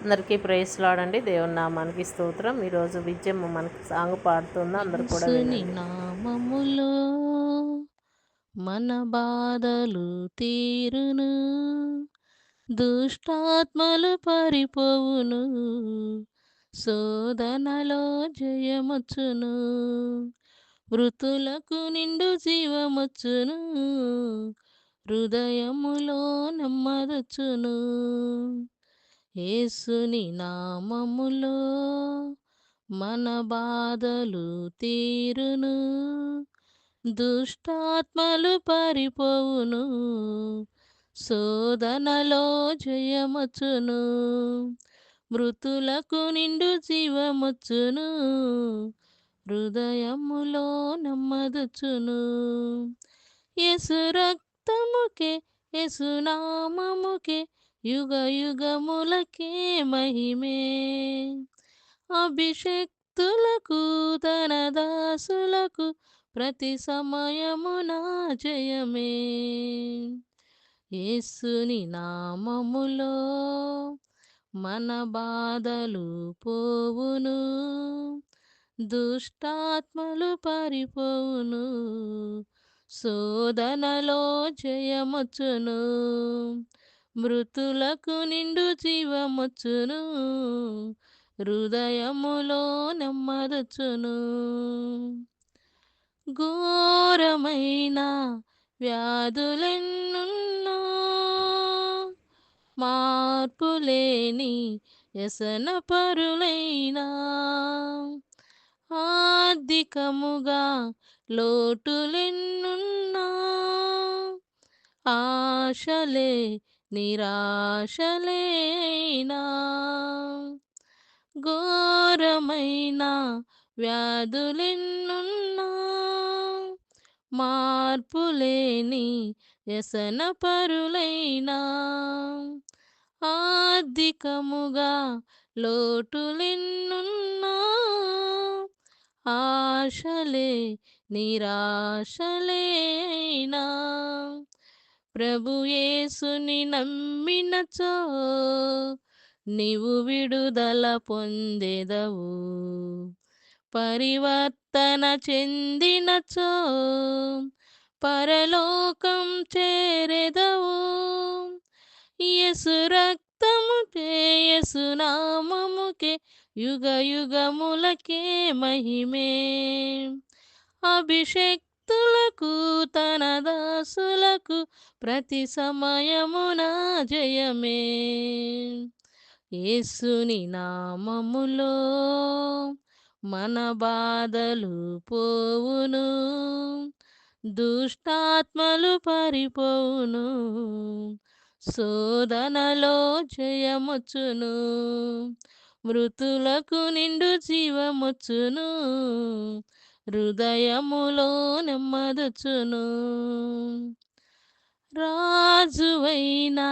అందరికీ praise lord అండి. దేవుని నామానికి స్తోత్రం. ఈరోజు విజయమ్మ మనకి సాంగ్ పాడుతుందో అందరూ కూడా యేసుని వినండి. నామములో మన బాధలు తీరును, దుష్టాత్మలు పరిపోవును, శోధనలో జయమొచ్చును, మృతులకు నిండు జీవమొచ్చును, హృదయములో నెమ్మదొచ్చును. యేసుని నామములో మన బాధలు తీరును, దుష్టాత్మలు పరిపోవును, శోధనలో జయమొచ్చును, మృతులకు నిండు జీవమొచ్చును, హృదయములో నెమ్మదొచ్చును. యేసు రక్తముకే, యేసు నామముకే, యుగ యుగములకే మహిమే. అభిషక్తులకు తన దాసులకు ప్రతి సమయమున జయమే. యేసుని నామములో మన బాధలు పోవును, దుష్టాత్మలు పరిపోవును, శోధనలో జయమొచ్చును, మృతులకు నిండు జీవమొచ్చును, హృదయములో నెమ్మదొచ్చును. ఘోరమైన వ్యాధులెన్నున్నా మార్పులేని వ్యసన పరులైనా, ఆర్థికముగా లోటులెన్నున్నా ఆశలే నిరాశలేనా, ఘోరమైన వ్యాధులెన్నున్నా మార్పులేని వ్యసన పరులైనా, ఆర్థికముగా లోటులెన్నున్నా ఆశలే నిరాశలేనా, ప్రభు యేసుని నమ్మినచో నీవు విడుదల పొందెదవు, పరివర్తన చెందినచో పరలోకం చేరెదవు. యేసు రక్తముకే, యేసు నామముకే, యుగ యుగములకే మహిమే. అభిషక్తులకు తన దాసులకు ప్రతి సమయమున జయమే. యేసుని నామములో మన బాధలు పోవును, దుష్టాత్మలు పరిపోవును, శోధనలో జయమొచ్చును, మృతులకు నిండు జీవమొచ్చును, హృదయములో నెమ్మదొచ్చును. రాజువైనా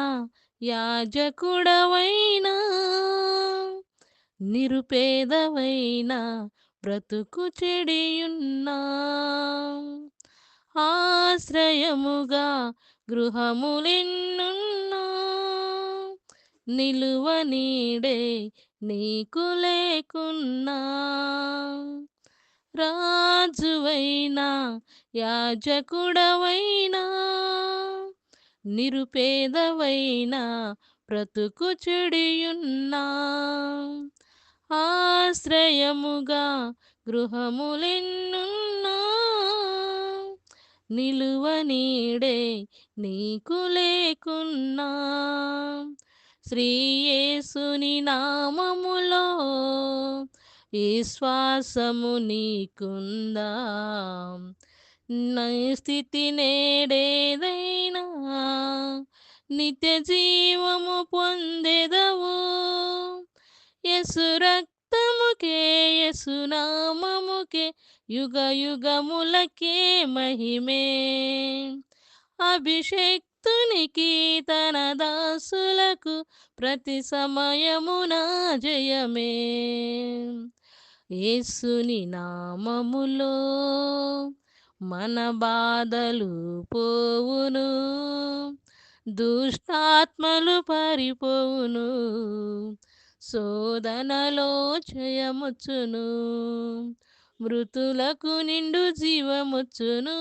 యాజకుడవైనా, నిరుపేదవైనా బ్రతుకు చెడియున్నా, ఆశ్రయముగా గృహములెన్నున్నా నిలువ నీడే నీకు లేకున్నా, రాజువైనా యాజకుడవైనా, నిరుపేదవైనా బ్రతుకు చెడియున్నా, ఆశ్రయముగా గృహములెన్నున్నా నిలువ నీడే నీకు లేకున్నా, శ్రీయేసుని నామములో విశ్వాసము నీకుందా, నీ స్థితి నేడేదైనా నిత్య జీవము పొందెదవు. యేసు రక్తముకే, యేసు నామముకే, యుగ యుగములకే మహిమే. అభిషేక్తునికి తన దాసులకు ప్రతి సమయమున జయమే. యేసుని నామములో మన బాధలు పోవును, దుష్టాత్మలు పరిపోవును, శోధనలో జయముచ్చును, మృతులకు నిండు జీవముచ్చును,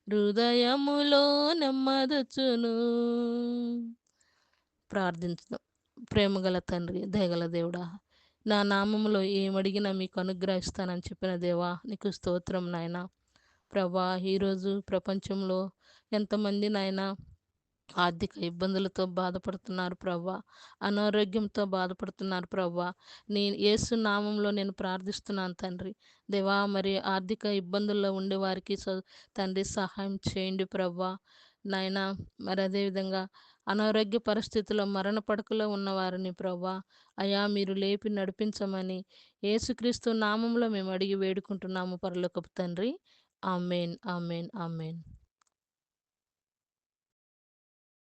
హృదయములో నెమ్మదొచ్చును. ప్రార్థించుదాం. ప్రేమగల తండ్రి, దయగల దేవుడా, నా నామములో ఏమడిగినా మీకు అనుగ్రహిస్తానని చెప్పిన దేవా, నీకు స్తోత్రం నాయనా. ప్రభా, ఈరోజు ప్రపంచంలో ఎంతమంది నాయనా ఆర్థిక ఇబ్బందులతో బాధపడుతున్నారు ప్రభా, అనారోగ్యంతో బాధపడుతున్నారు ప్రభా. యేసు నామంలో నేను ప్రార్థిస్తున్నాను తండ్రి. దేవా, మరి ఆర్థిక ఇబ్బందుల్లో ఉండేవారికి తండ్రి సహాయం చేయండి ప్రభా. నాయనా, మరి అదేవిధంగా అనారోగ్య పరిస్థితుల్లో మరణ పడకలో ఉన్నవారిని ప్రభా, అయా మీరు లేపి నడిపించమని యేసుక్రీస్తు నామంలో మేము అడిగి వేడుకుంటున్నాము పరలోకపు తండ్రి. Amen, amen, amen.